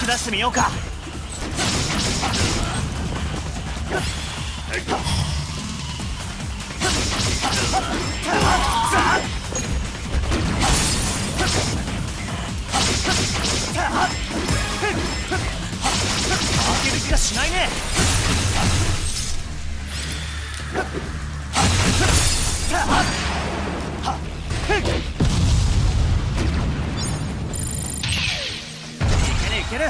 出してみようか。負ける気がしないね。いける。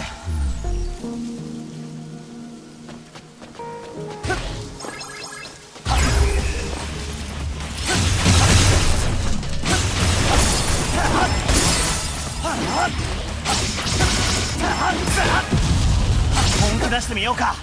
本気出してみようか。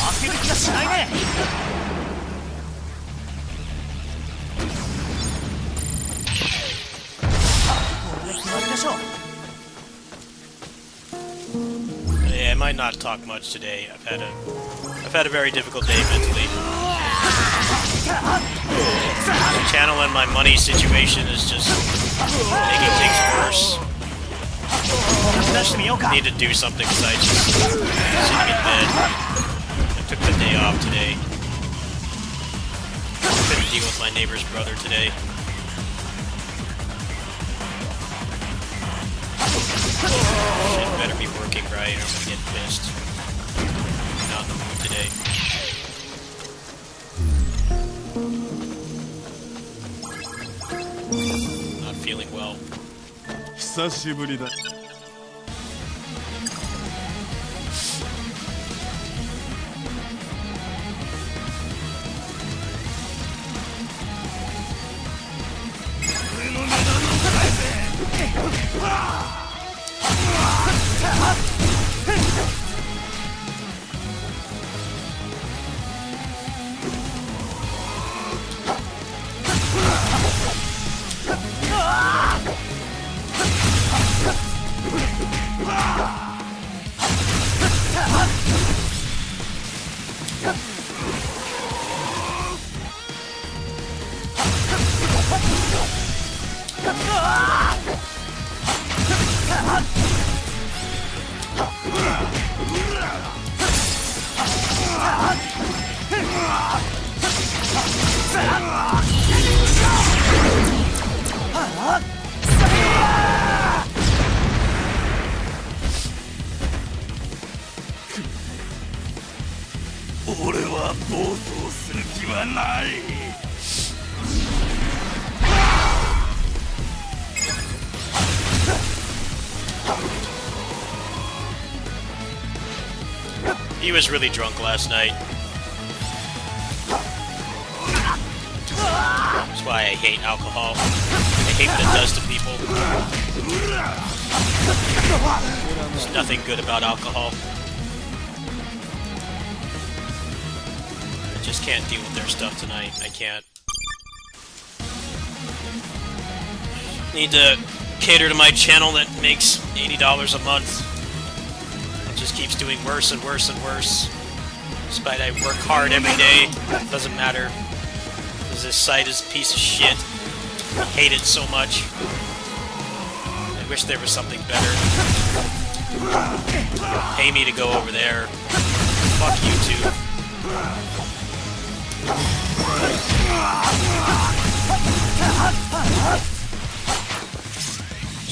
負ける気がしないね。これで決まりでしょう。Yeah, I might not talk much today. I've had a very difficult day mentally. The channel and my money situation is just making things worse. I need to do something besides just sitting in bed. I took the day off today. Couldn't deal with my neighbor's brother today. Shit better be working right or I'm gonna get pissed. I'm not in the mood today. Not feeling well. 久しぶりだ。俺は暴走する気はない。He was really drunk last night. That's why I hate alcohol. I hate what it does to people. There's nothing good about alcohol. I just can't deal with their stuff tonight. I can't. Need to cater to my channel that makes $80 a month. It just keeps doing worse and worse and worse. Despite I work hard every day, it doesn't matter. Because this site is a piece of shit. I hate it so much. I wish there was something better. Pay me to go over there. Fuck YouTube.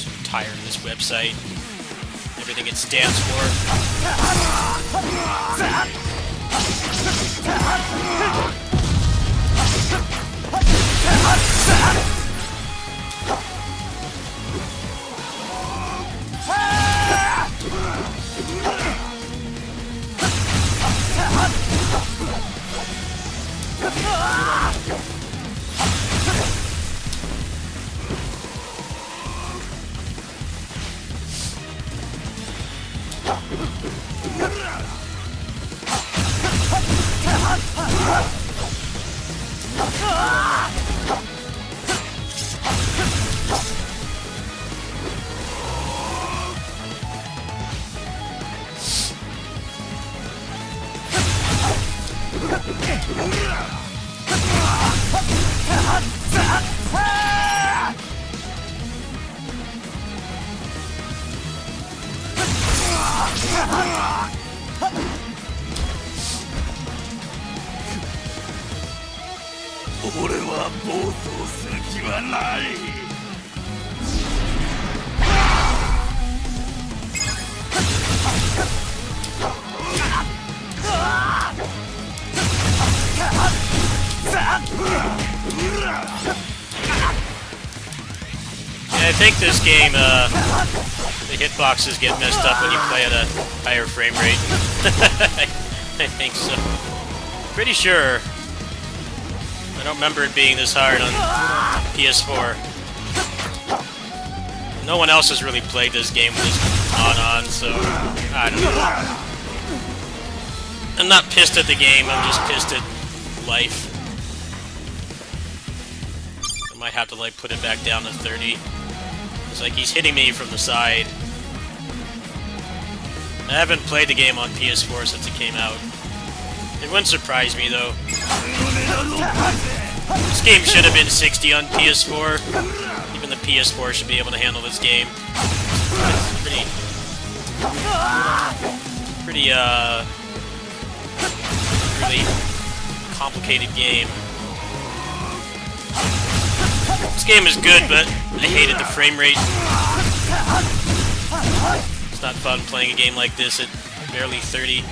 I'm tired of this website. Everything it stands for. 俺は暴走する気はない。Yeah, I think this game, the hitboxes get messed up when you play at a higher frame rate. I think so. Pretty sure. I don't remember it being this hard on PS4. No one else has really played this game with this on, so I don't know. I'm not pissed at the game, I'm just pissed at life. I might have to like put it back down to 30. It's like he's hitting me from the side. I haven't played the game on PS4 since it came out. It wouldn't surprise me though. This game should have been 60 on PS4. Even the PS4 should be able to handle this game. It's really complicated game. This game is good, but I hated the frame rate. It's not fun playing a game like this at barely 30.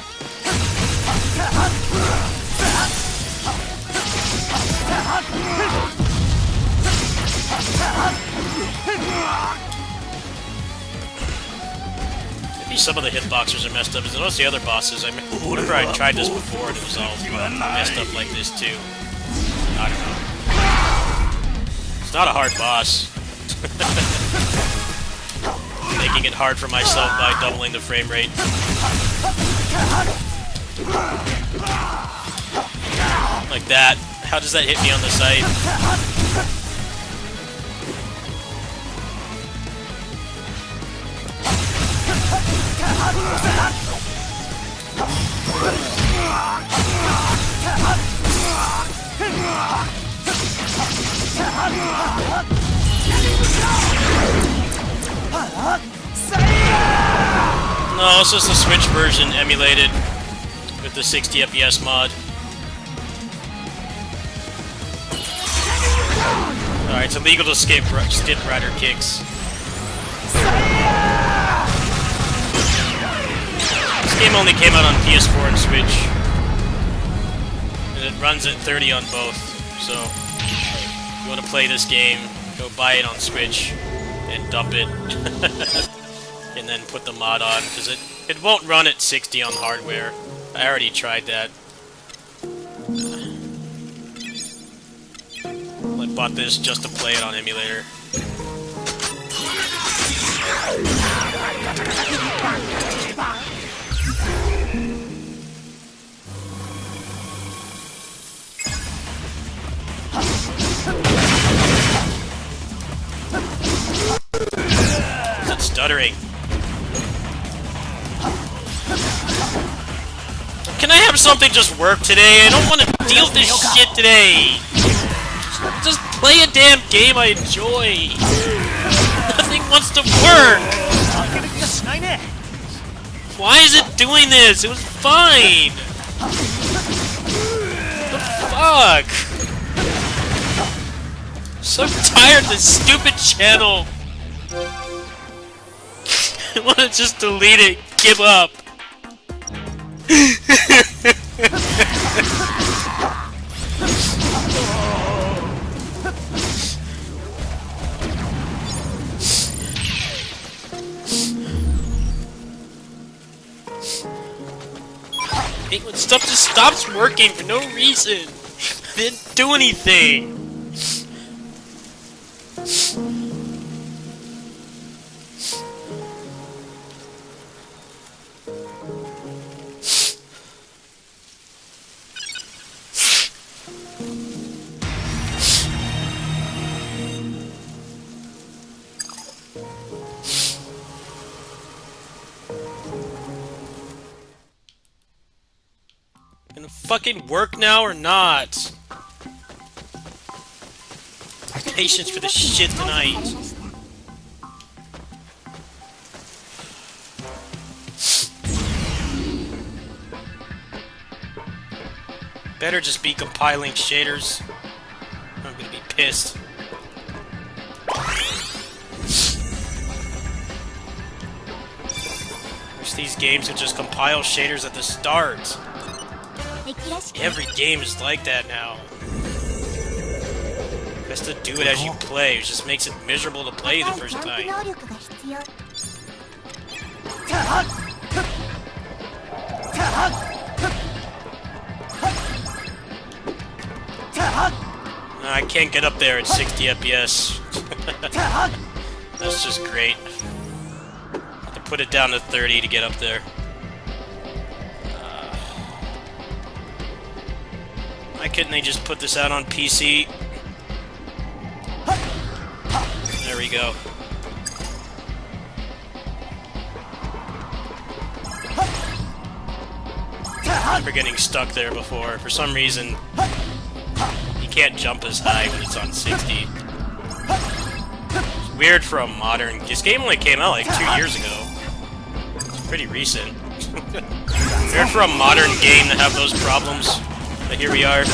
Maybe some of the hitboxers are messed up. As well as the other bosses. I remember I tried this before and it was all messed up like this too. I don't know. It's not a hard boss. Making it hard for myself by doubling the frame rate. Like that. How does that hit me on the side? No, it's just the Switch version emulated with the 60 FPS mod. Alright, it's illegal to skip rider kicks. This game only came out on PS4 and Switch. And it runs at 30 on both. So, if you want to play this game, go buy it on Switch and dump it. And then put the mod on, because it won't run at 60 on hardware. I already tried that. I bought this just to play it on emulator. Is it stuttering? Can I have something just work today? I don't want to deal with this shit today! Just play a damn game I enjoy! Nothing wants to work! Why is it doing this? It was fine! The fuck? I'm so tired of this stupid channel! I want to just delete it, give up. Hate when stuff just stops working for no reason. Didn't do anything. fucking work now or not? Patience for the shit tonight. Better just be compiling shaders. I'm gonna be pissed. Wish these games would just compile shaders at the start. Every game is like that now. Best to do it as you play. It just makes it miserable to play the first time. I can't get up there at 60 FPS. That's just great. Have to put it down to 30 to get up there. Why couldn't they just put this out on PC? There we go. I remember getting stuck there before. For some reason, you can't jump as high when it's on 60. It's weird for a modern... This game only came out like 2 years ago. It's pretty recent. Weird for a modern game to have those problems. But here we are.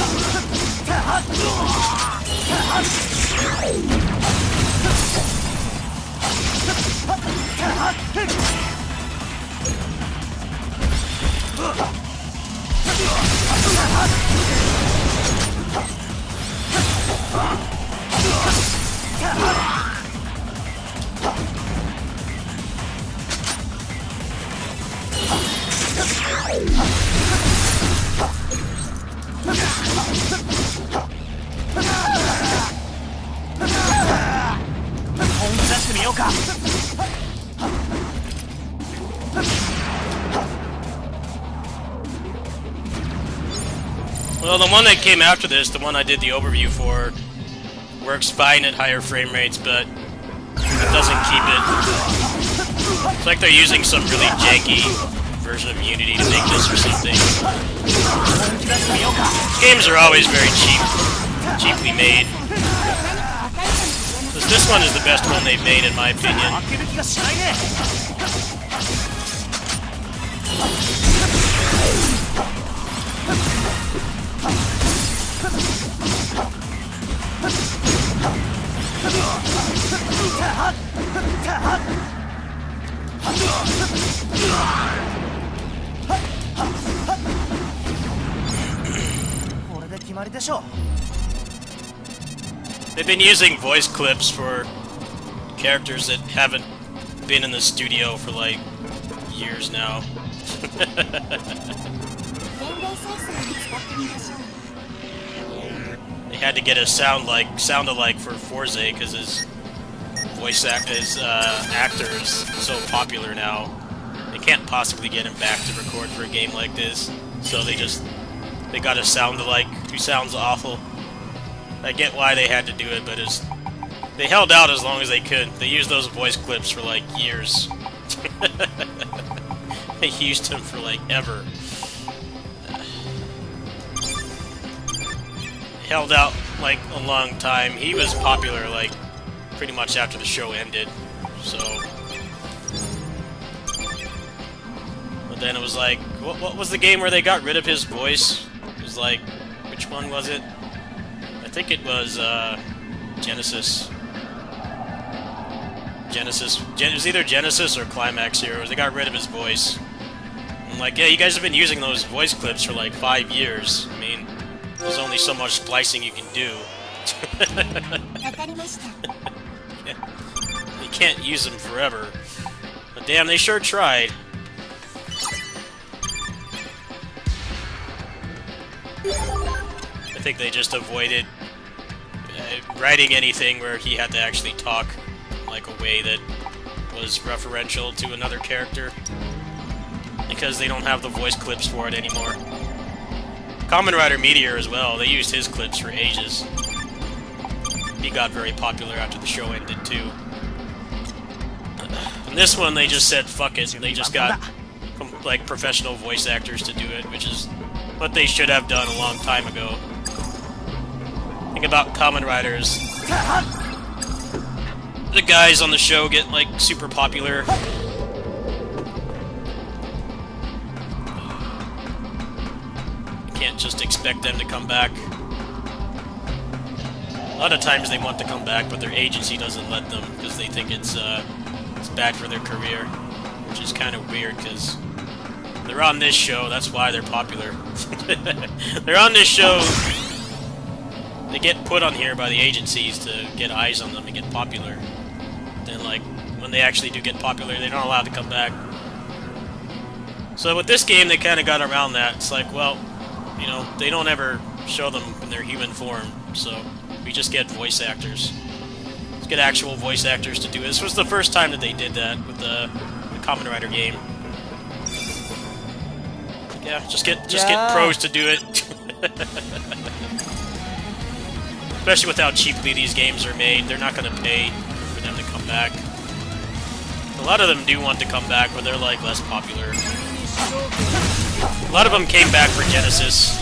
Well, the one that came after this, the one I did the overview for, works fine at higher frame rates, but it doesn't keep it. It's like they're using some really janky version of Unity to make this or something. Games are always very cheaply made. This one is the best one they've made, in my opinion. They've been using voice clips for characters that haven't been in the studio for like years now. They had to get a sound-alike for Forza because his actor is so popular now. They can't possibly get him back to record for a game like this, so they got a sound-alike who sounds awful. I get why they had to do it, but they held out as long as they could. They used those voice clips for like years. They used him for like ever. Held out like a long time. He was popular like pretty much after the show ended, so. But then it was like, what was the game where they got rid of his voice? It was like, which one was it? I think it was Genesis. It was either Genesis or Climax Heroes. They got rid of his voice. I'm like, yeah, you guys have been using those voice clips for like 5 years. I mean, there's only so much splicing you can do. You can't use them forever. But damn, they sure tried. I think they just avoided writing anything where he had to actually talk like a way that was referential to another character, because they don't have the voice clips for it anymore. Kamen Rider Meteor as well, they used his clips for ages. He got very popular after the show ended too. And this one they just said fuck it, they just got like professional voice actors to do it, which is what they should have done a long time ago. Think about Kamen Riders. The guys on the show get, like, super popular. You can't just expect them to come back. A lot of times they want to come back, but their agency doesn't let them because they think it's bad for their career, which is kind of weird because they're on this show. That's why they're popular. They're on this show. They get put on here by the agencies to get eyes on them and get popular. Then, like, when they actually do get popular, they're not allowed to come back. So with this game, they kind of got around that. It's like, well, you know, they don't ever show them in their human form, so we just get voice actors. Let's get actual voice actors to do it. This was the first time that they did that with the Kamen Rider game. Yeah, just get pros to do it. Especially with how cheaply these games are made, they're not going to pay for them to come back. A lot of them do want to come back, but they're like less popular. A lot of them came back for Genesis.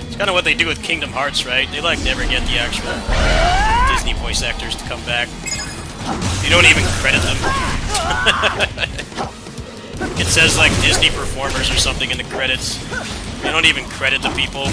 It's kind of what they do with Kingdom Hearts, right? They like never get the actual Disney voice actors to come back. They don't even credit them. It says like Disney performers or something in the credits. They don't even credit the people.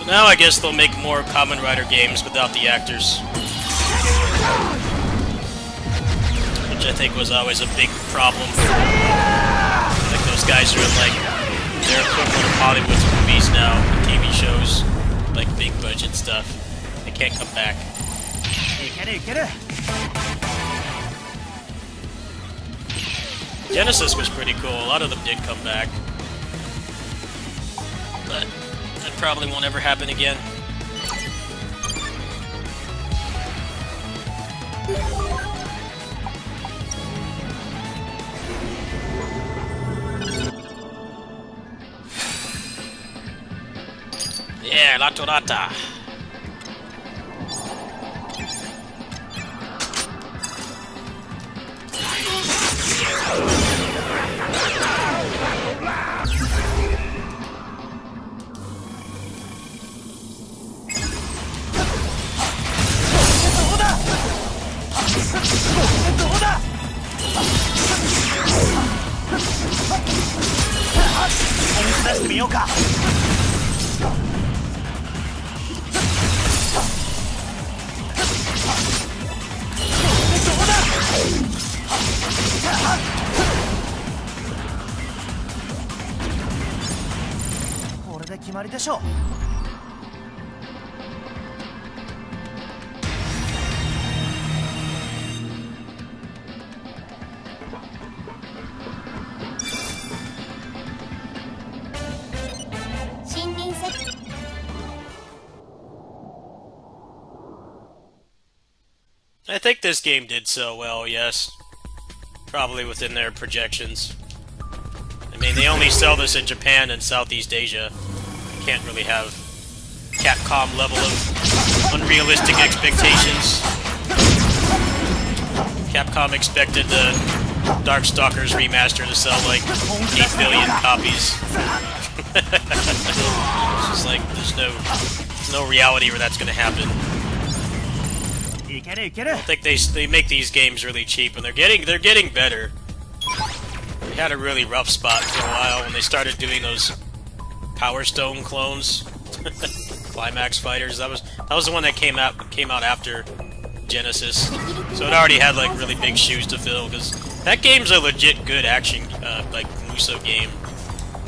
Now I guess they'll make more Kamen Rider games without the actors. Which I think was always a big problem. Like those guys are in like their equivalent of Hollywood's movies now, TV shows, like big budget stuff. They can't come back. Genesis was pretty cool. A lot of them did come back. But that probably won't ever happen again. Yeah, La Torata.これで決まりでしょう。森林世界 I think this game did so well, yes. Probably within their projections. I mean, they only sell this in Japan and Southeast Asia. You can't really have Capcom level of unrealistic expectations. Capcom expected the Darkstalkers remaster to sell like 8 billion copies. It's just like, there's no reality where that's gonna happen. いけるいける I think they make these games really cheap, and they're getting better. They had a really rough spot for a while when they started doing those Power Stone clones, Climax Fighters. That was the one that came out after Genesis, so it already had like really big shoes to fill. Because that game's a legit good action like Musou game,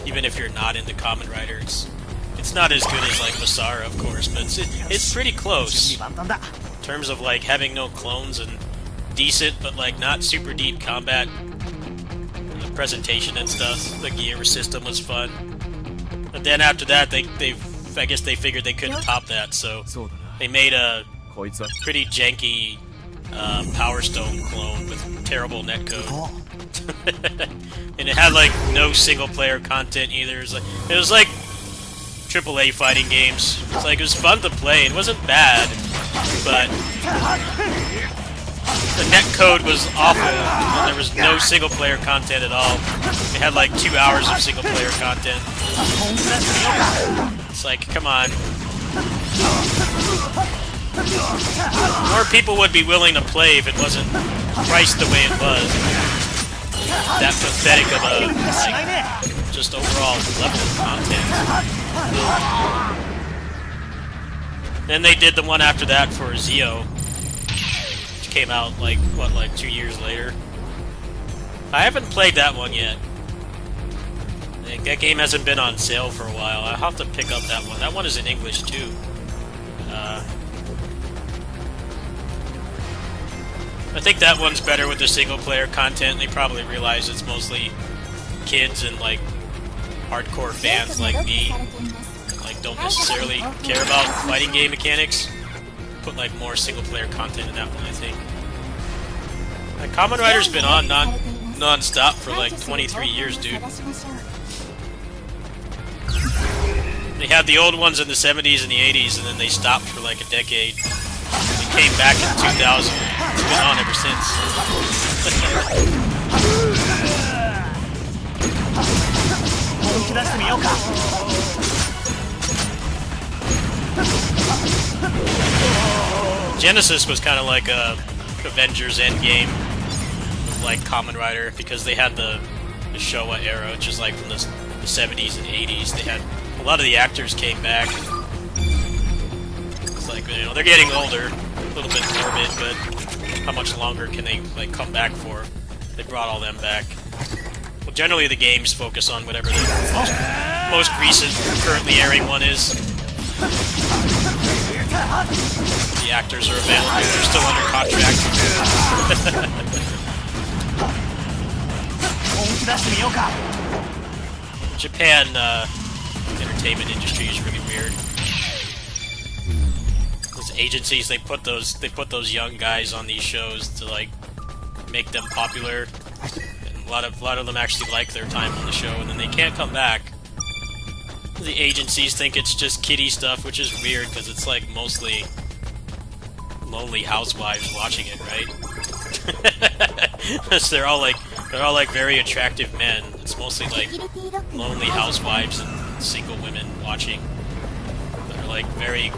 even if you're not into Kamen Rider. It's not as good as like Masara, of course, but it's pretty close. 準備万端だ In terms of like having no clones and decent but like not super deep combat, and the presentation and stuff. The gear system was fun, but then after that I guess they figured they couldn't top that, so そうだな they made a こいつは pretty janky Power Stone clone with terrible netcode. お And it had like no single player content either. It was like AAA fighting games. It's like, it was fun to play. It wasn't bad, but the netcode was awful. And there was no single player content at all. It had like 2 hours of single player content. 本気出してみようか It's like, come on. More people would be willing to play if it wasn't priced the way it was. That pathetic of a しない like, ね just overall level of content. Then they did the one after that for Zio, which came out like 2 years later. I haven't played that one yet. Like, that game hasn't been on sale for a while. I'll have to pick up that one. That one is in English too. I think that one's better with the single player content. They probably realize it's mostly kids and like hardcore fans like me, like don't necessarily care about fighting game mechanics. Put like more single player content in that one, I think. Like, Kamen Rider's been on non-stop for like 23 years, dude. They had the old ones in the 70s and the 80s, and then they stopped for like a decade. They came back in 2000. It's been on ever since. 本気出してみようか Genesis was kind of like a Avengers Endgame with like Kamen Rider, because they had the Showa era, which is like from the 70s and 80s. They had a lot of the actors came back. It's like, you know, they're getting older, a little bit morbid, but how much longer can they like come back for? They brought all them back. Well, generally the games focus on whatever the most recent, currently airing one is. The actors are available, they're still under contract. 本気出してみようか Japan entertainment industry is really weird. Those agencies, they put those young guys on these shows to like make them popular, and a lot of them actually like their time on the show, and then they can't come back. The agencies think it's just kiddie stuff, which is weird because it's like mostly lonely housewives watching it, right? they're all like very attractive men. It's mostly like lonely housewives and single women watching. They're like very,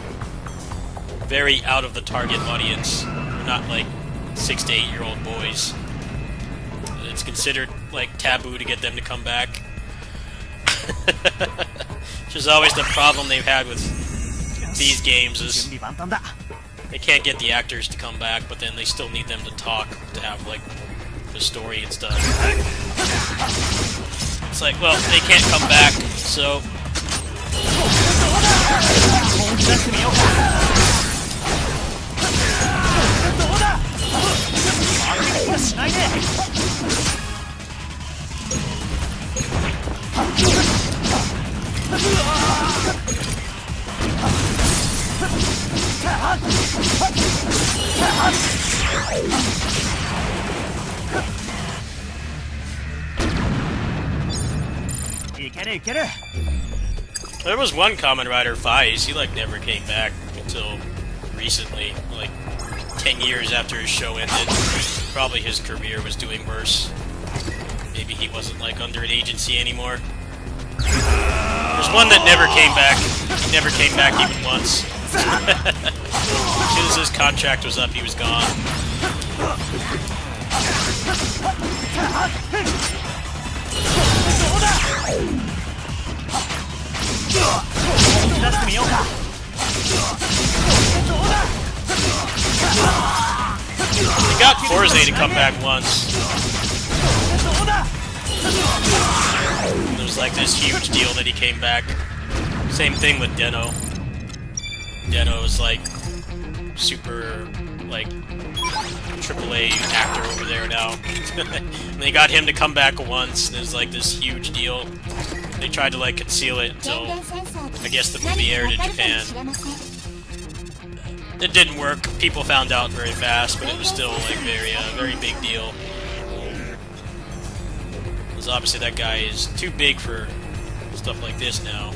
very out of the target audience. They're not like 6 to 8 year old boys. It's considered like taboo to get them to come back. Which is always the problem they've had with these games, is 準備万端だ they can't get the actors to come back, but then they still need them to talk to have like the story and stuff. It's like, well, they can't come back, so 本気出してみようかどうだ負けはしないね 本いけるいける。 There was one Kamen Rider Faiz, he like never came back until recently, like 10 years after his show ended. Probably his career was doing worse. Maybe he wasn't like under an agency anymore. There's one that never came back. He never came back even once. As soon as his contract was up, he was gone. 出してみようか。 He got Forze to come back once. It was like this huge deal that he came back. Same thing with Deno. Deno was like super like AAA actor over there now. And they got him to come back once. And it was like this huge deal. They tried to like conceal it until I guess the movie aired in Japan. It didn't work. People found out very fast, but it was still like very big deal. Because obviously that guy is too big for stuff like this now.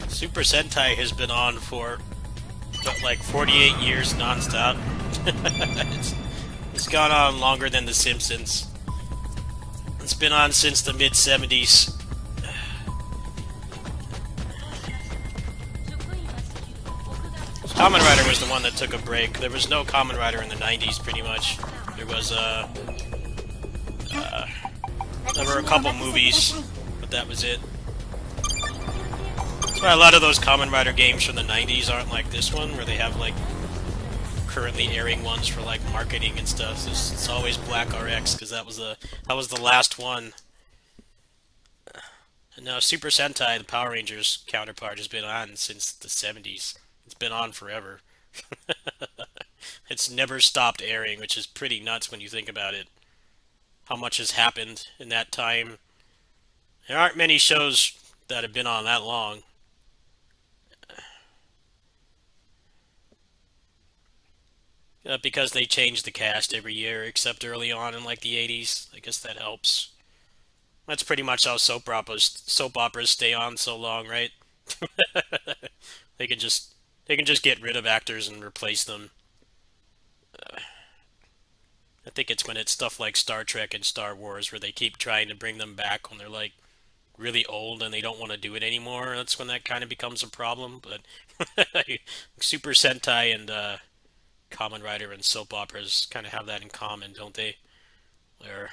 Super Sentai has been on for like 48 years non-stop. It's gone on longer than The Simpsons. It's been on since the mid-70s. Kamen Rider was the one that took a break. There was no Kamen Rider in the 90s, pretty much. There was there were a couple movies, but that was it. That's why a lot of those Kamen Rider games from the 90s aren't like this one, where they have like currently airing ones for like marketing and stuff. It's always Black RX because that was the last one. And now Super Sentai, the Power Rangers counterpart, has been on since the 70s. It's been on forever. It's never stopped airing, which is pretty nuts when you think about it. How much has happened in that time. There aren't many shows that have been on that long. Because they change the cast every year, except early on in like the 80s. I guess that helps. That's pretty much how soap operas stay on so long, right? They can just get rid of actors and replace them. I think it's when it's stuff like Star Trek and Star Wars where they keep trying to bring them back when they're like really old and they don't want to do it anymore. That's when that kind of becomes a problem. But Super Sentai and Kamen Rider and soap operas kind of have that in common, don't they? Where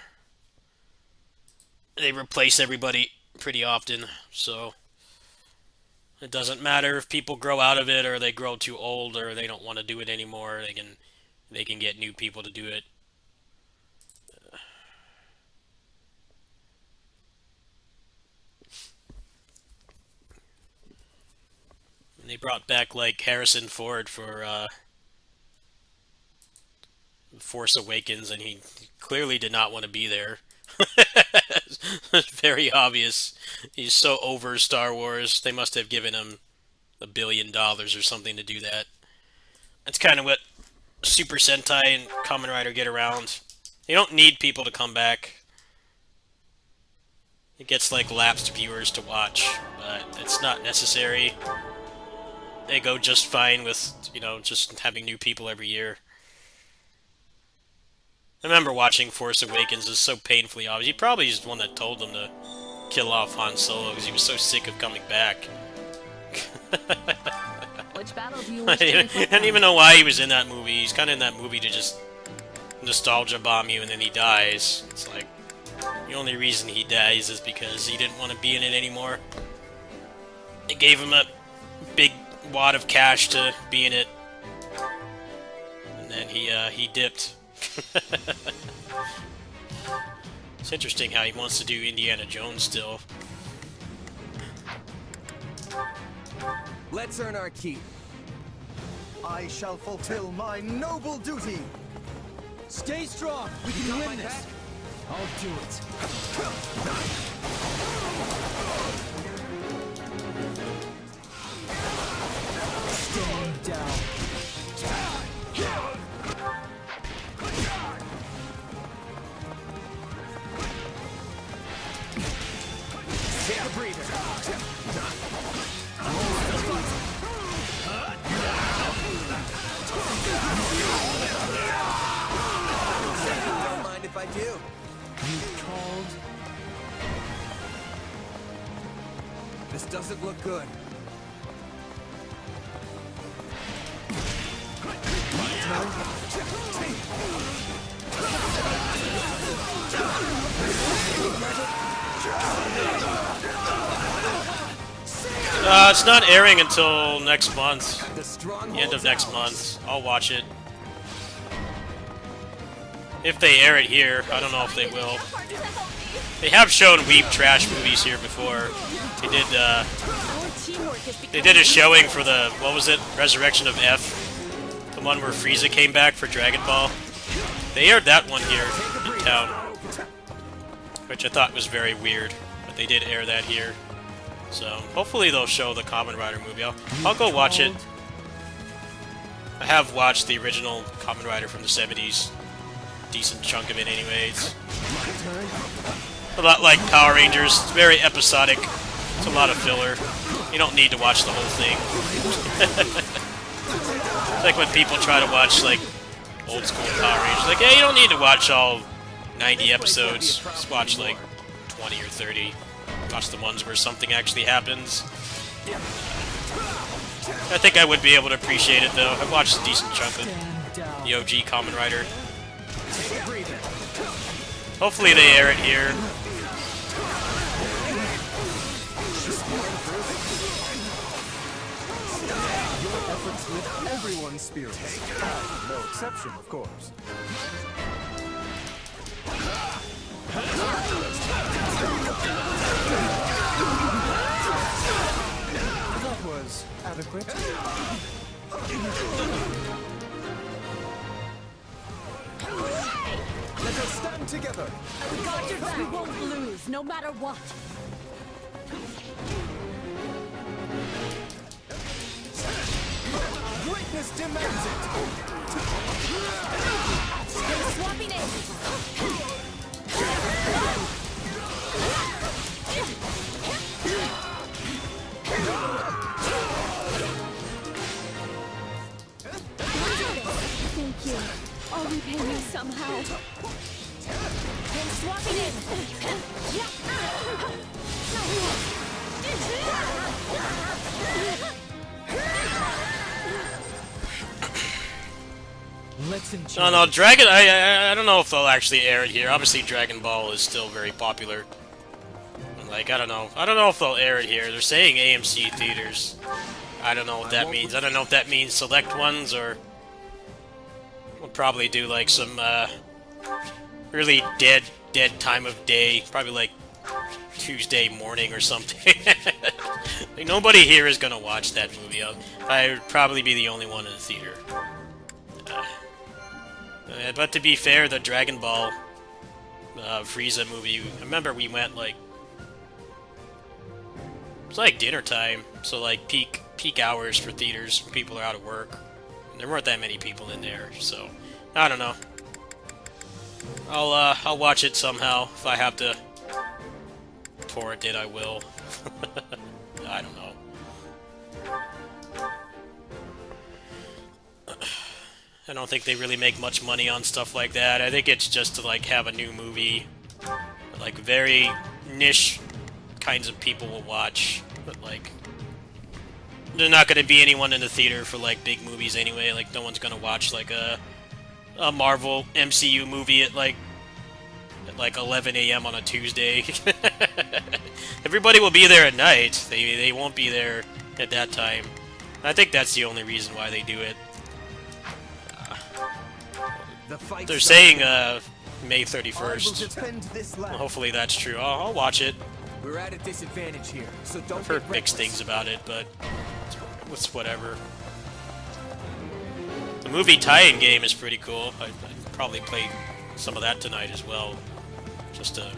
they replace everybody pretty often, so it doesn't matter if people grow out of it or they grow too old or they don't want to do it anymore. They can get new people to do it. And they brought back like Harrison Ford for Force Awakens, and he clearly did not want to be there. It's very obvious. He's so over Star Wars. They must have given him $1 billion or something to do that. That's kind of what Super Sentai and Kamen Rider get around. You don't need people to come back. It gets like lapsed viewers to watch, but it's not necessary. They go just fine with, you know, just having new people every year. I remember watching Force Awakens. Is so painfully obvious. He probably is the one that told them to kill off Han Solo because he was so sick of coming back. Which battle do you I wish to don't even know why he was in that movie. He's kind of in that movie to just nostalgia bomb you, and then he dies. It's like, the only reason he dies is because he didn't want to be in it anymore. They gave him a big wad of cash to be in it, and then he dipped. It's interesting how he wants to do Indiana Jones still. Let's earn our keep. I shall fulfill my noble duty. Stay strong. We can win this. I'll do it. Stand down. Take a breather. Don't mind if I do. You called? This doesn't look good. My turn. It's not airing until next month. The The stronghold's end of next ours. month. I'll watch it. If they air it here, I don't know if they will. They have shown weeb trash movies here before. They did a showing for the, what was it? Resurrection of F. The one where Frieza came back for Dragon Ball. They aired that one here in town, which I thought was very weird, but they did air that here. So hopefully they'll show the Kamen Rider movie. I'll go watch it. I have watched the original Kamen Rider from the 70s. Decent chunk of it anyways. A lot like Power Rangers. It's very episodic. It's a lot of filler. You don't need to watch the whole thing. It's like when people try to watch like old school Power Rangers. Like, yeah, you don't need to watch all 90 episodes. Just watch like 20 or 30. Watch the ones where something actually happens. I think I would be able to appreciate it though. I've watched a decent chunk of the OG Kamen Rider. Hopefully they air it here. Your efforts lift everyone's spirits. I, no exception, of course. That was adequate. Let us stand together. We got your back. We won't lose, no matter what. Greatness demands it. They're swapping in. Thank you. I'll repay you somehow. They're swapping in. Let's enjoy. No, Dragon. I don't know if they'll actually air it here. Obviously, Dragon Ball is still very popular. Like, I don't know if they'll air it here. They're saying AMC theaters. I don't know what that means. I don't know if that means select ones or we'll probably do like some really dead time of day. Probably like Tuesday morning or something. Like, nobody here is gonna watch that movie. I would probably be the only one in the theater. But to be fair, the Dragon Ball Frieza movie, I remember we went like... It was like dinner time, so like peak hours for theaters. People are out of work. And there weren't that many people in there, so... I don't know. I'll watch it somehow. If I have to torrent it, I will. I don't know. I don't think they really make much money on stuff like that. I think it's just to like have a new movie. Like very niche kinds of people will watch, but like there's not going to be anyone in the theater for like big movies anyway. Like no one's going to watch like a Marvel MCU movie at like 11 a.m. on a Tuesday. Everybody will be there at night. They won't be there at that time. I think that's the only reason why they do it. They're saying May 31st. Well, hopefully that's true. I'll watch it. We're at a disadvantage here, so don't I've heard get mixed reckless. things about it, but it's whatever. The movie tie-in game is pretty cool. I'd probably play some of that tonight as well, just to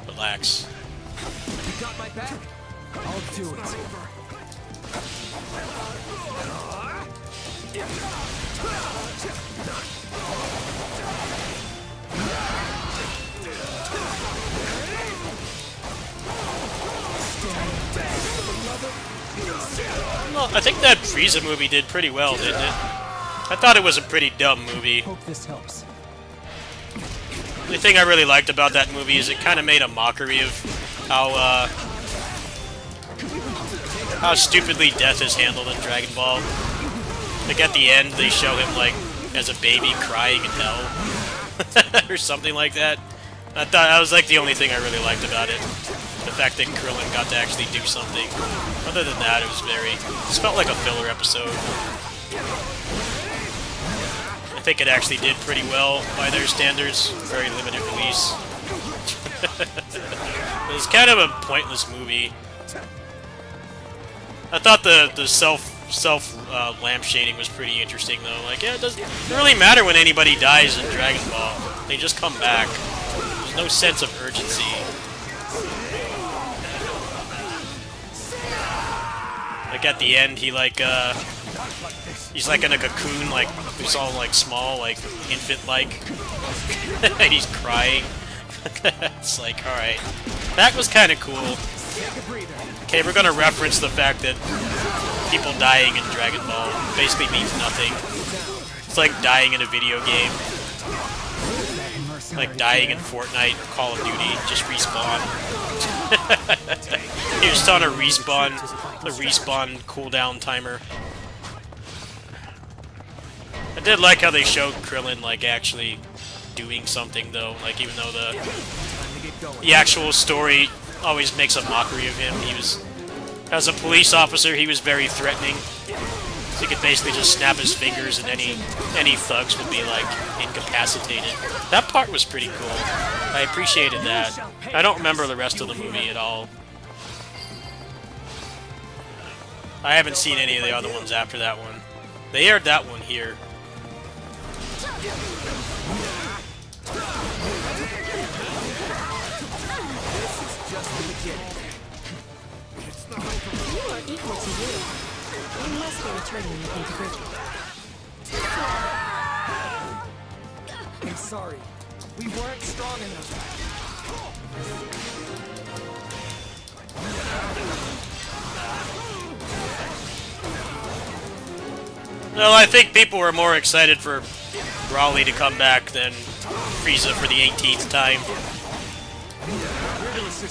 relax. You got my back? I'll do it. Well, I think that Frieza movie did pretty well, didn't it? I thought it was a pretty dumb movie. Hope this helps. The thing I really liked about that movie is it kind of made a mockery of how stupidly death is handled in Dragon Ball. Like at the end, they show him like as a baby crying in hell, or something like that. I thought that was like the only thing I really liked about it. The fact that Krillin got to actually do something. Other than that, it felt like a filler episode. I think it actually did pretty well by their standards. Very limited release. It was kind of a pointless movie. I thought the self lampshading was pretty interesting though. Like, yeah, it doesn't really matter when anybody dies in Dragon Ball. They just come back. There's no sense of urgency. Like at the end, he's like in a cocoon, like he's all like small, like infant-like, and he's crying. It's like, all right, that was kind of cool. Okay, we're gonna reference the fact that people dying in Dragon Ball basically means nothing. It's like dying in a video game, like dying in Fortnite or Call of Duty. Just respawn. You're just on a respawn cooldown timer. I did like how they showed Krillin like actually doing something though. Like even though the actual story always makes a mockery of him, he was, as a police officer, he was very threatening. So he could basically just snap his fingers and any thugs would be like incapacitated. That part was pretty cool. I appreciated that. I don't remember the rest of the movie at all. I haven't seen any of the other ones after that one. They aired that one here. You are equal to you. We must be returning with integrity. I'm sorry. We weren't strong enough. Well, I think people were more excited for Broly to come back than Frieza for the 18th time.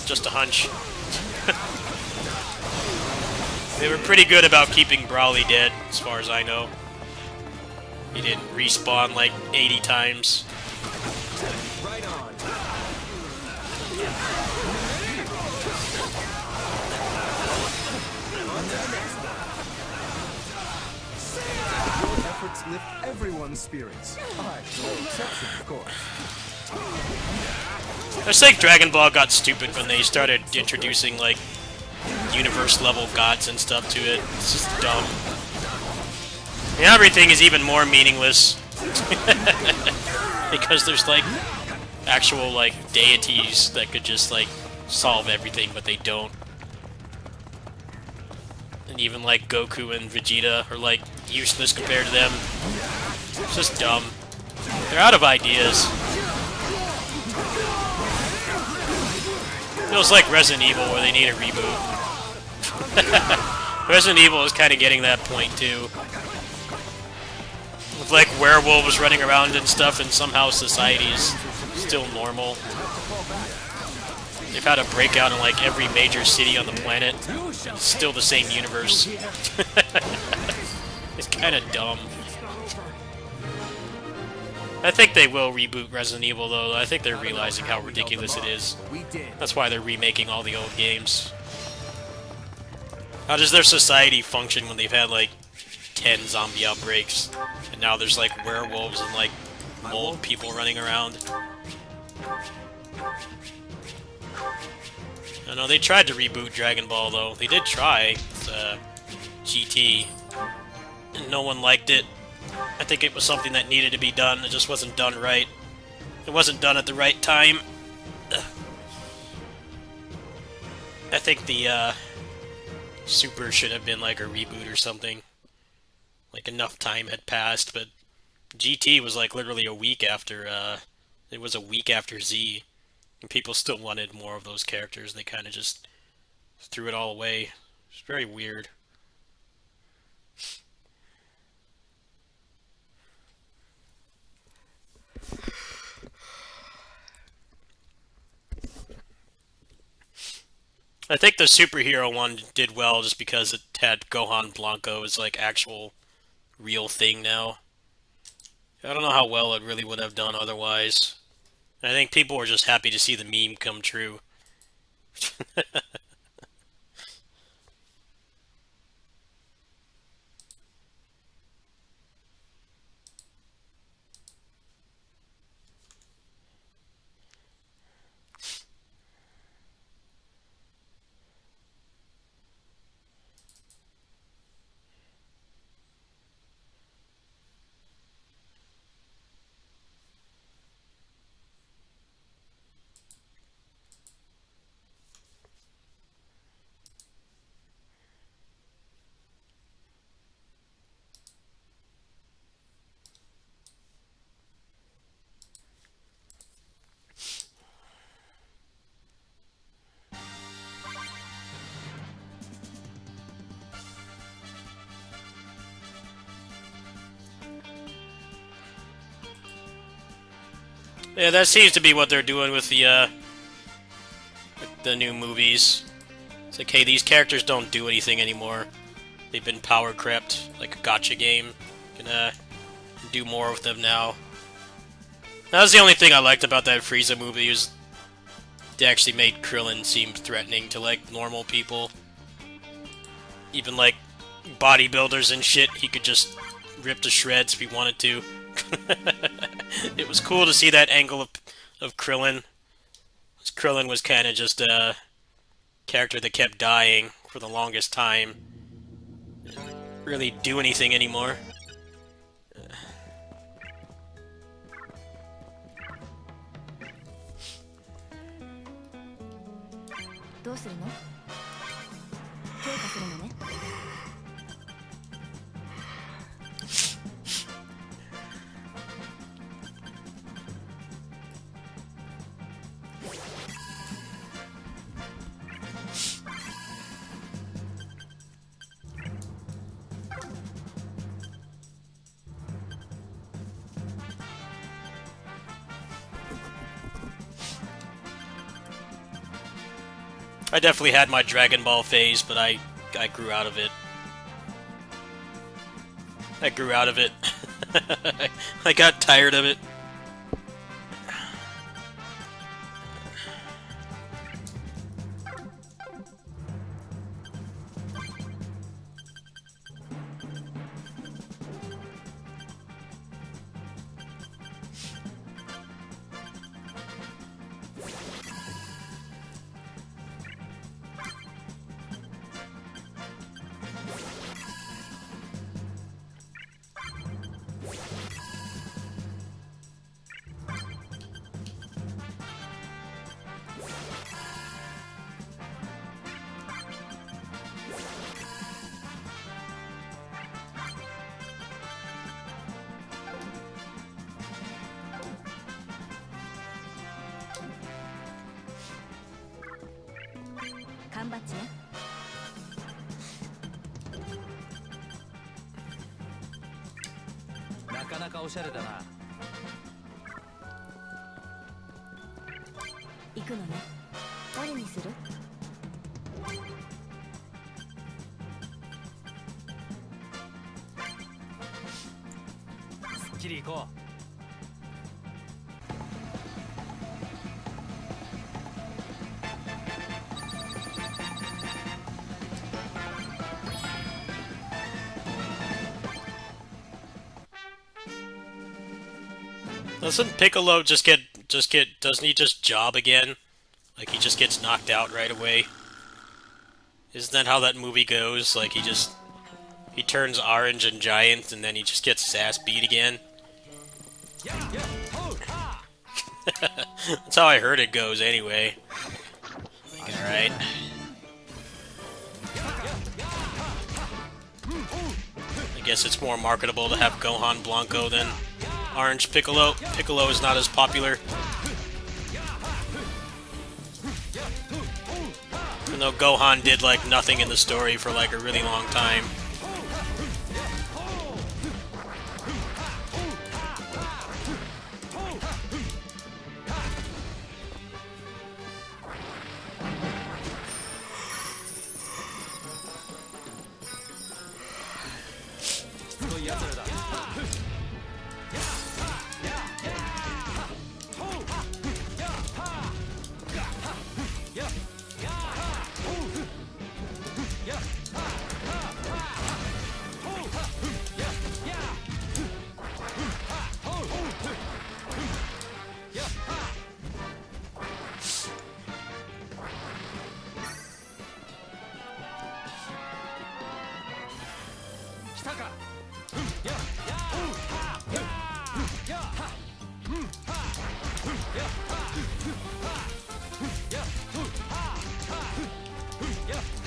Just a hunch. They were pretty good about keeping Broly dead, as far as I know. He didn't respawn like 80 times. Right on. Efforts lift everyone's spirits. I, no exception, of course. I just think Dragon Ball got stupid when they started introducing, like, universe-level gods and stuff to it. It's just dumb. And everything is even more meaningless. Because there's, like, actual, like, deities that could just, like, solve everything, but they don't. And even, like, Goku and Vegeta are, like, useless compared to them. It's just dumb. They're out of ideas. Feels like Resident Evil where they need a reboot. Resident Evil is kind of getting that point too. With like werewolves running around and stuff, and somehow society is still normal. They've had a breakout in like every major city on the planet. It's still the same universe. It's kind of dumb. I think they will reboot Resident Evil, though. I think they're realizing how ridiculous it is. That's why they're remaking all the old games. How does their society function when they've had, like, 10 zombie outbreaks? And now there's, like, werewolves and, like, mold people running around. I know, they tried to reboot Dragon Ball, though. They did try with, GT. And no one liked it. I think it was something that needed to be done. It just wasn't done right. It wasn't done at the right time. I think the Super should have been like a reboot or something. Like enough time had passed, but GT was like literally a week after. It was a week after Z, and people still wanted more of those characters. They kind of just threw it all away. It's very weird. I think the superhero one did well just because it had Gohan Blanco as like actual real thing now. I don't know how well it really would have done otherwise. I think people were just happy to see the meme come true. Yeah, that seems to be what they're doing with the new movies. It's like, hey, these characters don't do anything anymore. They've been power crept, like a gacha game. Gonna do more with them now. That was the only thing I liked about that Frieza movie, was they actually made Krillin seem threatening to, like, normal people. Even, like, bodybuilders and shit, he could just rip to shreds if he wanted to. It was cool to see that angle of Krillin. Krillin was kind of just a character that kept dying for the longest time. Didn't really do anything anymore. どうするの？強化するのね。I definitely had my Dragon Ball phase, but I grew out of it. I grew out of it. I got tired of it. 缶バッジね。なかなかおしゃれだな。行くのね。誰にする？すっきり行こう。Doesn't Piccolo doesn't he just job again? Like he just gets knocked out right away? Isn't that how that movie goes? Like he turns orange and giant and then he just gets his ass beat again? That's how I heard it goes anyway. Like, alright. I guess it's more marketable to have Gohan Blanco than Orange Piccolo. Piccolo is not as popular. Even though Gohan did like nothing in the story for like a really long time.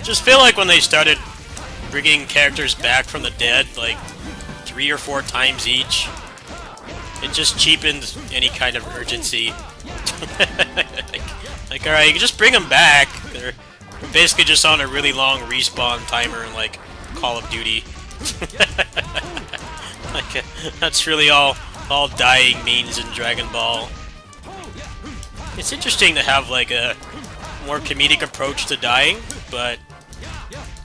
Just feel like when they started bringing characters back from the dead, like 3 or 4 times each, it just cheapened any kind of urgency. like, alright, you can just bring them back. They're basically just on a really long respawn timer in like Call of Duty. Like, that's really all dying means in Dragon Ball. It's interesting to have like a more comedic approach to dying, but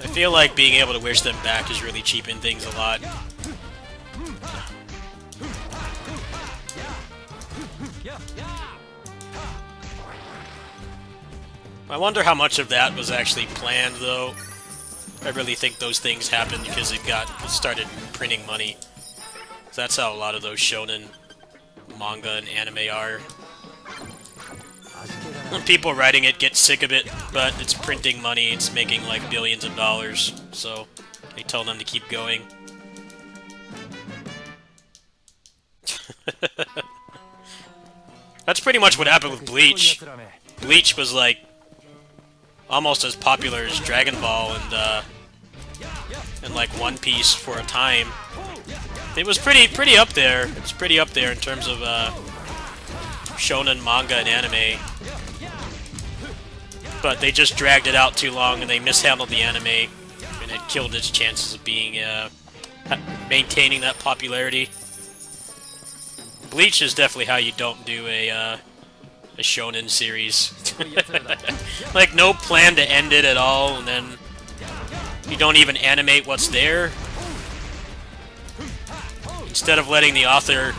I feel like being able to wish them back has really cheapened things a lot. I wonder how much of that was actually planned, though. I really think those things happened because it started printing money. So that's how a lot of those shonen manga and anime are. When people writing it get sick of it, but it's printing money, it's making like billions of dollars, so they tell them to keep going. That's pretty much what happened with Bleach. Bleach was like almost as popular as Dragon Ball and like One Piece for a time. It was pretty up there. It's pretty up there in terms of shonen manga and anime. But they just dragged it out too long and they mishandled the anime, and it killed its chances of being maintaining that popularity. Bleach is definitely how you don't do a shonen series. Like, no plan to end it at all, and then you don't even animate what's there. Instead of letting the author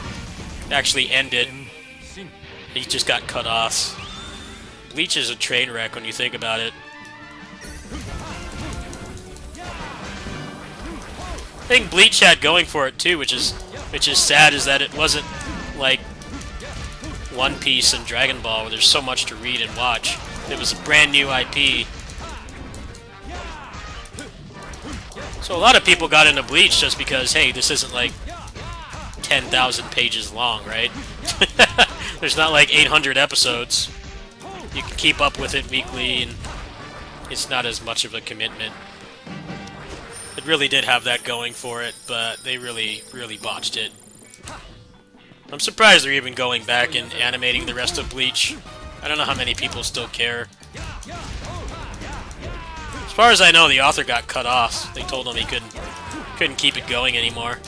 actually end it, he just got cut off. Bleach is a train wreck when you think about it. I think Bleach had going for it too, which is sad, is that it wasn't like One Piece and Dragon Ball, where there's so much to read and watch. It was a brand new IP. So a lot of people got into Bleach just because, hey, this isn't like 10,000 pages long, right? There's not like 800 episodes. You can keep up with it weekly, and it's not as much of a commitment. It really did have that going for it, but they really, really botched it. I'm surprised they're even going back and animating the rest of Bleach. I don't know how many people still care. far as I know, the author got cut off. They told him he couldn't keep it going anymore.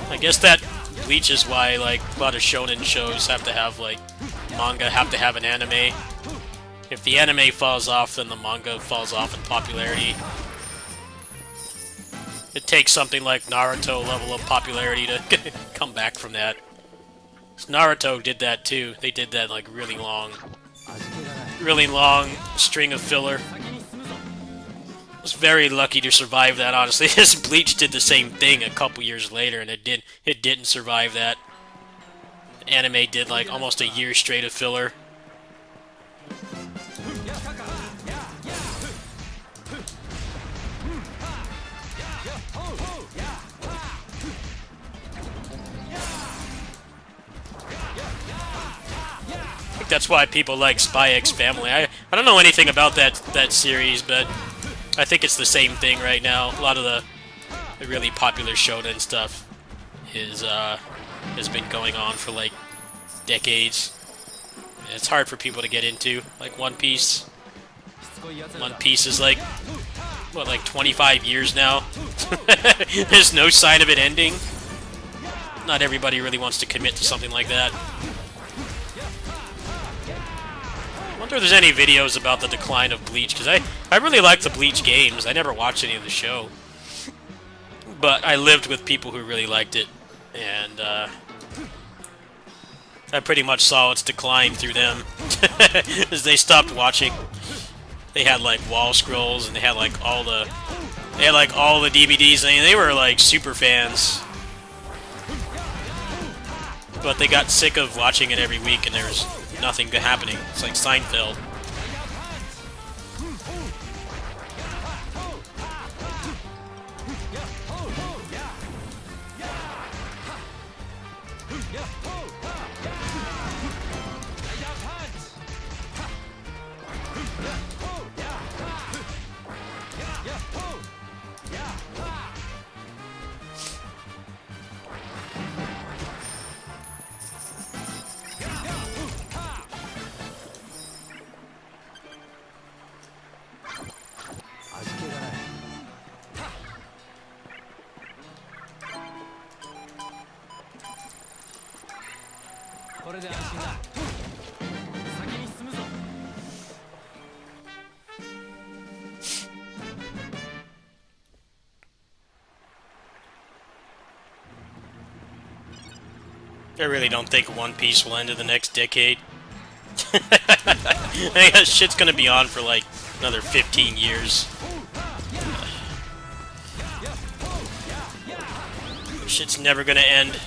I guess that Bleach is why, like, a lot of shonen shows have to have, like, manga have to have an anime. If the anime falls off, then the manga falls off in popularity. It takes something like Naruto level of popularity to come back from that. Naruto did that too. They did that like really long string of filler. I was very lucky to survive that, honestly. This Bleach did the same thing a couple years later, and it didn't survive that. The anime did like almost a year straight of filler. That's why people like Spy X Family. I don't know anything about that series, but I think it's the same thing right now. A lot of the really popular shonen stuff has been going on for like decades. And it's hard for people to get into, like One Piece. One Piece is like, what, like 25 years now? There's no sign of it ending. Not everybody really wants to commit to something like that. I wonder if there's any videos about the decline of Bleach, because I really like the Bleach games. I never watched any of the show. But I lived with people who really liked it, and I pretty much saw its decline through them, as they stopped watching. They had like wall scrolls, and they had like all the DVDs, and they were like super fans. But they got sick of watching it every week, and there was nothing happening. It's like Seinfeld. I really don't think One Piece will end in the next decade. I think that shit's gonna be on for like another 15 years. Shit's never gonna end.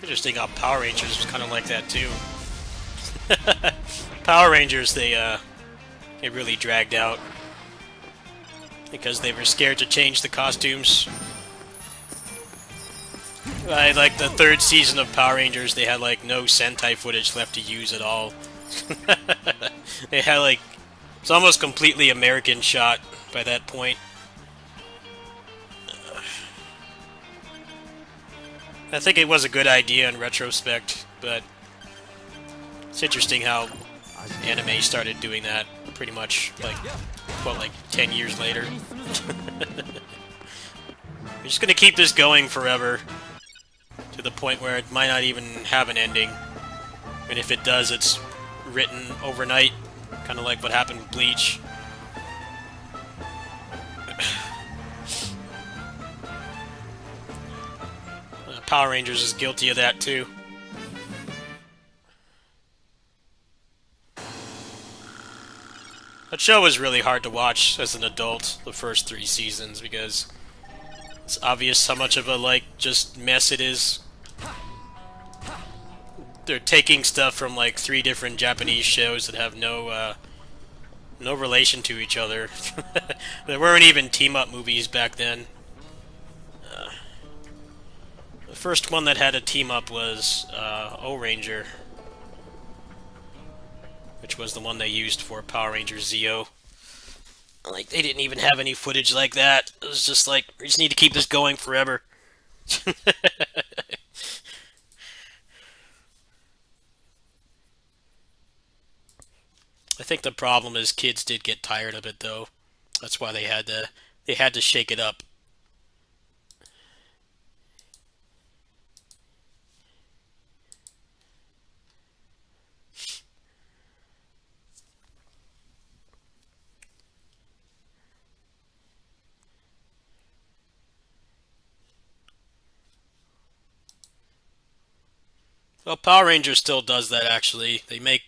Interesting how Power Rangers was kind of like that too. Power Rangers, they really dragged out because they were scared to change the costumes. Like the third season of Power Rangers, they had like no Sentai footage left to use at all. They had like, it's almost completely American shot by that point. I think it was a good idea in retrospect, but it's interesting how anime started doing that pretty much, like, what, like 10 years later. We're just gonna keep this going forever, to the point where it might not even have an ending. And if it does, it's written overnight, kind of like what happened with Bleach. Power Rangers is guilty of that too. That show was really hard to watch as an adult, the first 3 seasons, because it's obvious how much of a, like, just mess it is. They're taking stuff from, like, 3 different Japanese shows that have no relation to each other. There weren't even team-up movies back then. The first one that had a team-up was O-Ranger, which was the one they used for Power Rangers Zeo. Like, they didn't even have any footage like that. It was just like, we just need to keep this going forever. I think the problem is kids did get tired of it, though. That's why they had to shake it up. Well, Power Rangers still does that, actually. They make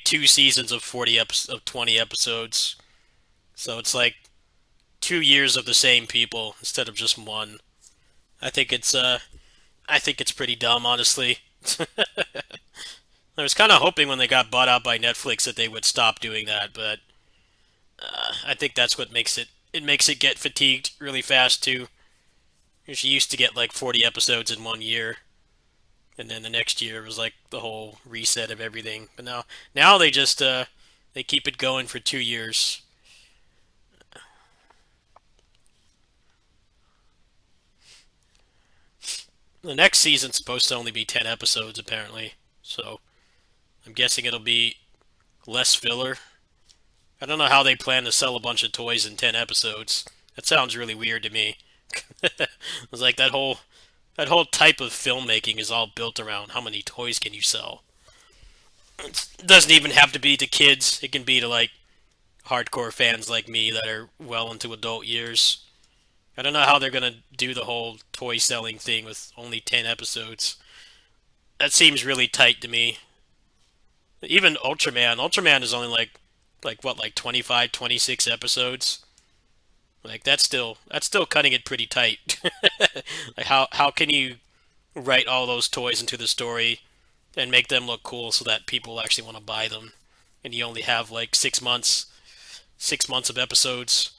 2 seasons of 20 episodes. So it's like 2 years of the same people instead of just one. I think it's pretty dumb, honestly. I was kind of hoping when they got bought out by Netflix that they would stop doing that, but I think that's what makes it get fatigued really fast too. She used to get like 40 episodes in 1 year. And then the next year was like the whole reset of everything. But now they just they keep it going for 2 years. The next season's supposed to only be 10 episodes apparently. So I'm guessing it'll be less filler. I don't know how they plan to sell a bunch of toys in 10 episodes. That sounds really weird to me. It was like that whole type of filmmaking is all built around how many toys can you sell. It doesn't even have to be to kids. It can be to, like, hardcore fans like me that are well into adult years. I don't know how they're going to do the whole toy selling thing with only 10 episodes. That seems really tight to me. Even Ultraman is only like 25, 26 episodes. Like, that's still cutting it pretty tight. Like, how can you write all those toys into the story and make them look cool so that people actually want to buy them? And you only have like 6 months of episodes.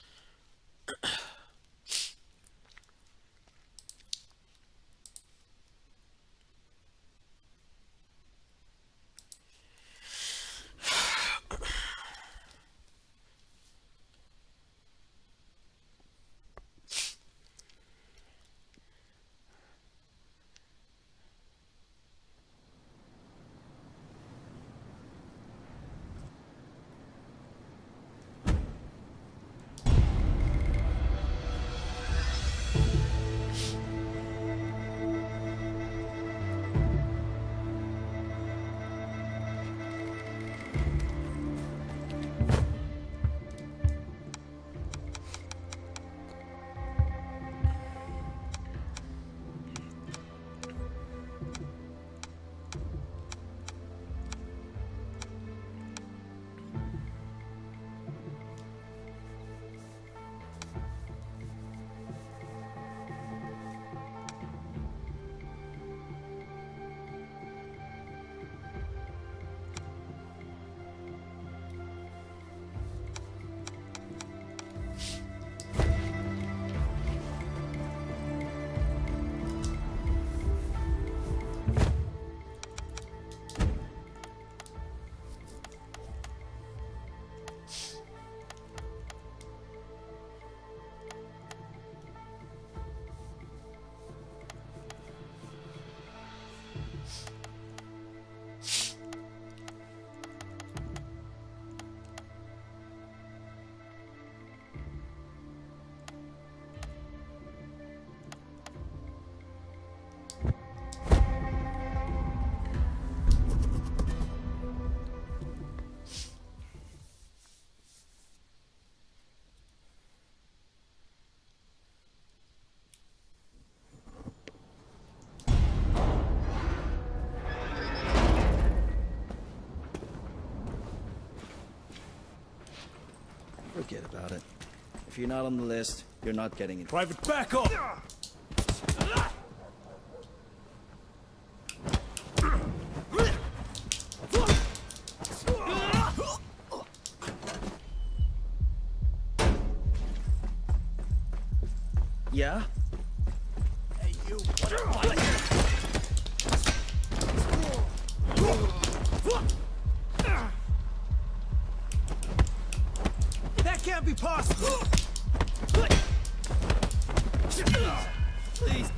about it. If you're not on the list, you're not getting it. Private, back up! Yeah? That can't be possible! Please.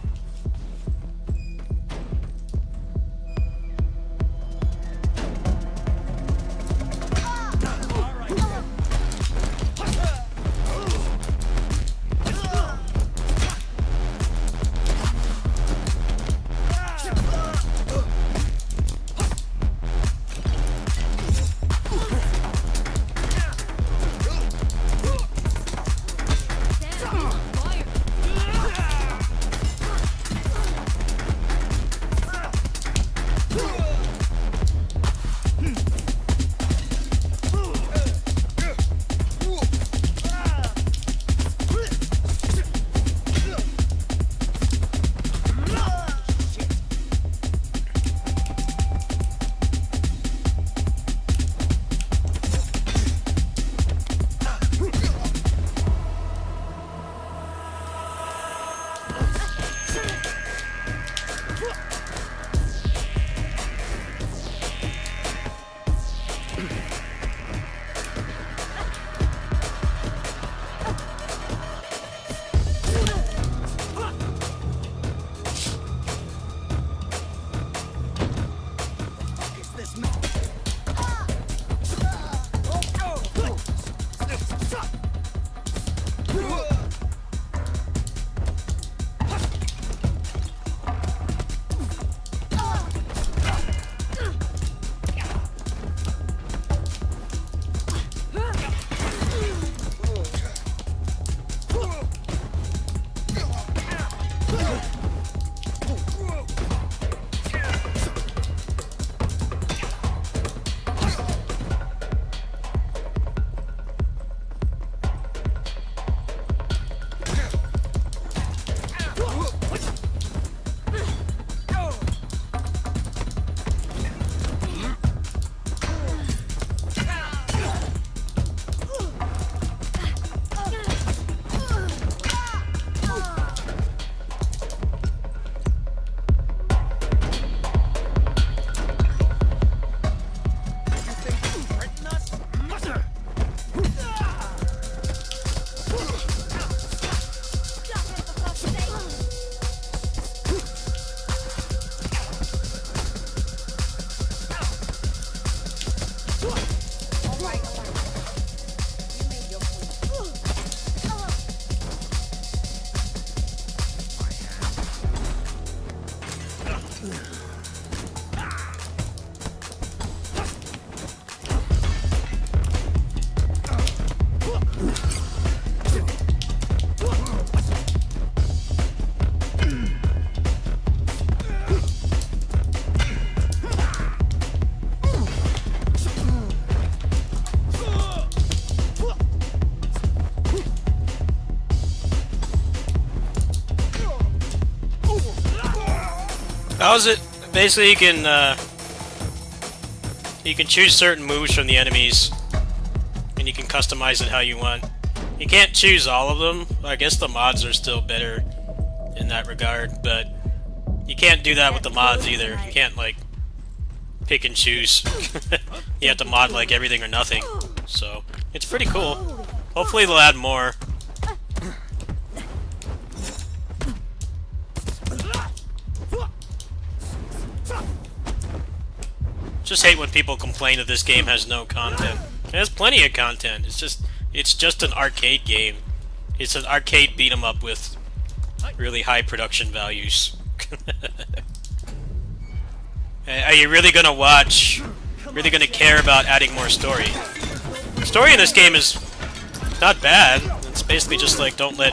How is it? Basically, you can choose certain moves from the enemies, and you can customize it how you want. You can't choose all of them. I guess the mods are still better in that regard, but you can't do that with the mods either. You can't like pick and choose. You have to mod like everything or nothing. So it's pretty cool. Hopefully they'll add more. Just hate when people complain that this game has no content. It has plenty of content. It's just an arcade game. It's an arcade beat 'em up with really high production values. Are you really gonna watch? Really gonna care about adding more story? Story in this game is not bad. It's basically just like don't let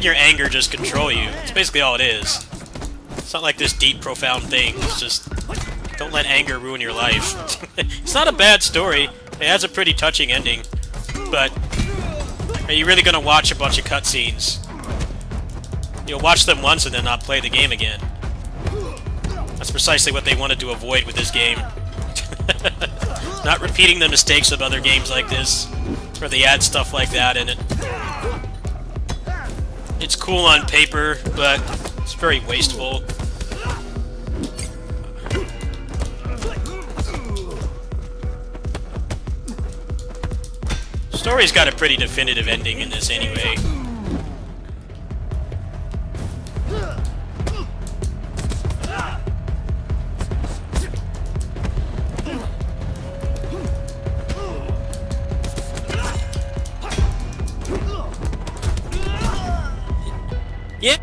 your anger just control you. It's basically all it is. It's not like this deep, profound thing. It's just don't let anger ruin your life. It's not a bad story. It has a pretty touching ending. but are you really gonna watch a bunch of cutscenes? You'll watch them once and then not play the game again. That's precisely what they wanted to avoid with this game. Not repeating the mistakes of other games like this, where they add stuff like that in it. It's cool on paper, but it's very wasteful. Story's got a pretty definitive ending in this anyway. Yeah.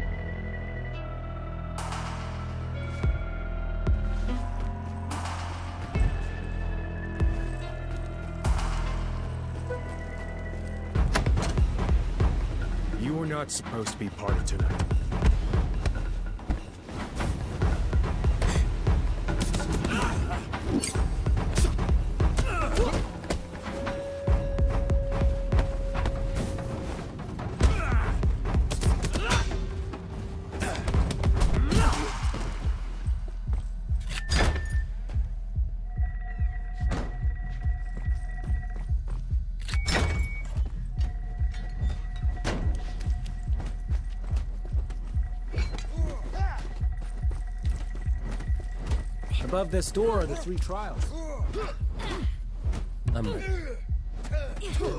You were not supposed to be part of tonight. Above this door are the 3 trials. I'm ready.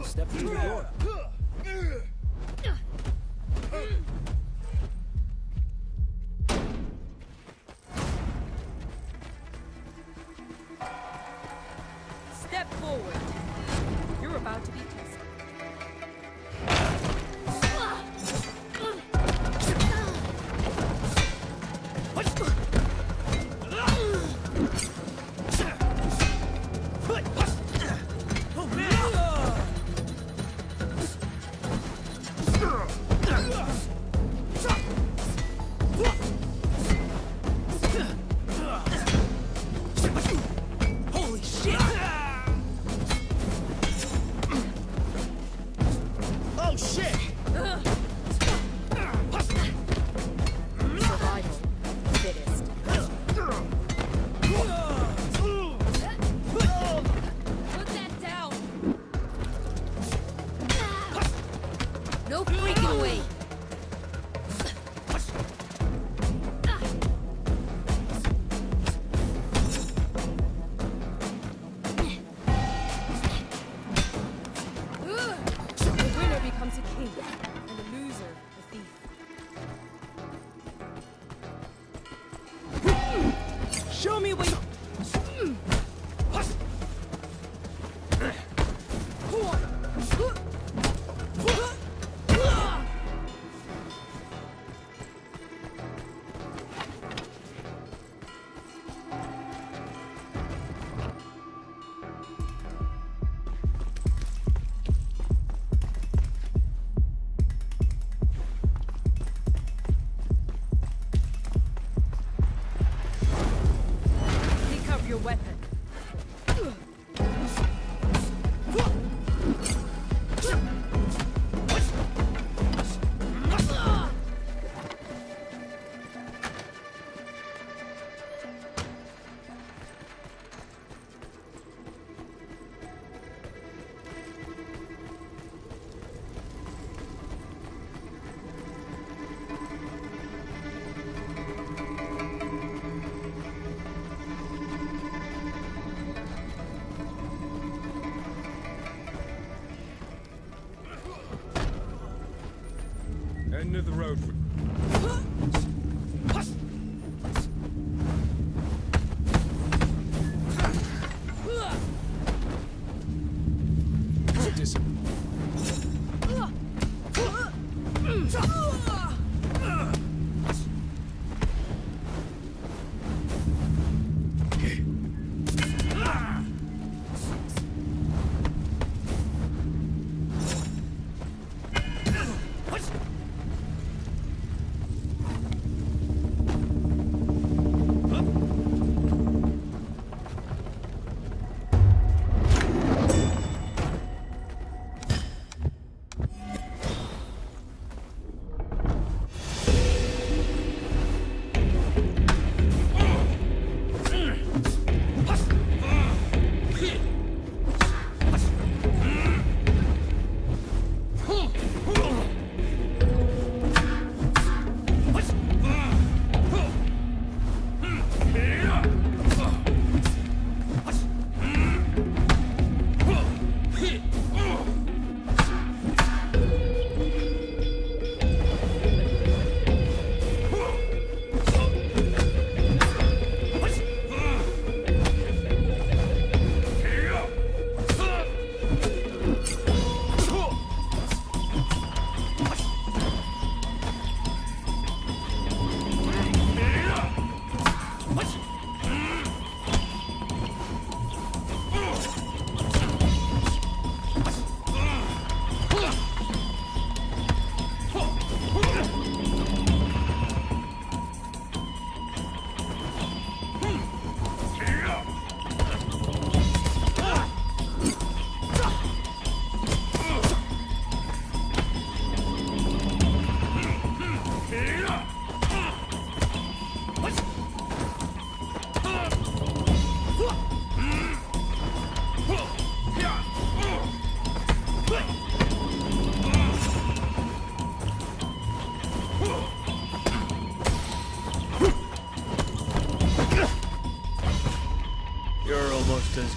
Step through the door. Step forward. You're about to be tested. Holy shit! Oh shit! Survival. Fittest. Put that down. No freaking way. The winner becomes a king, and the loser a thief. Show me what you... Pick up your weapon. End of the road.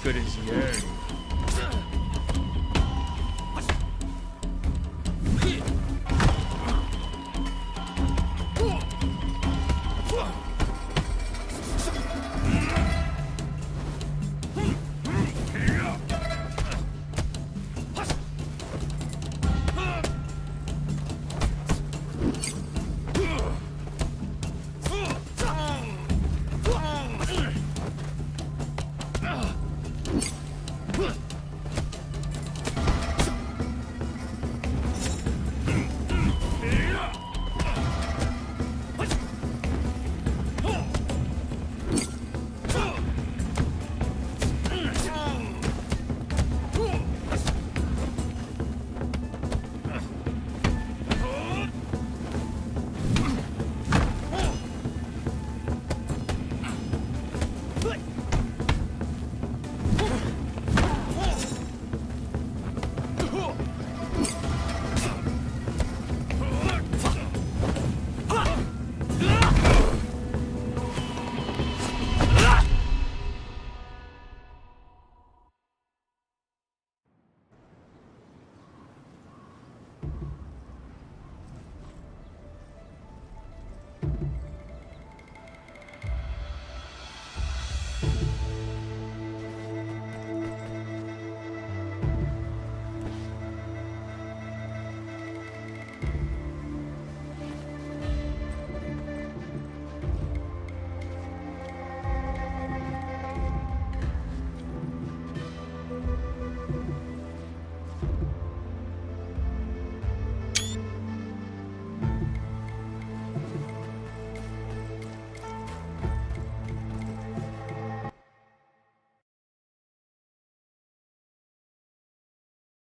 good as yours.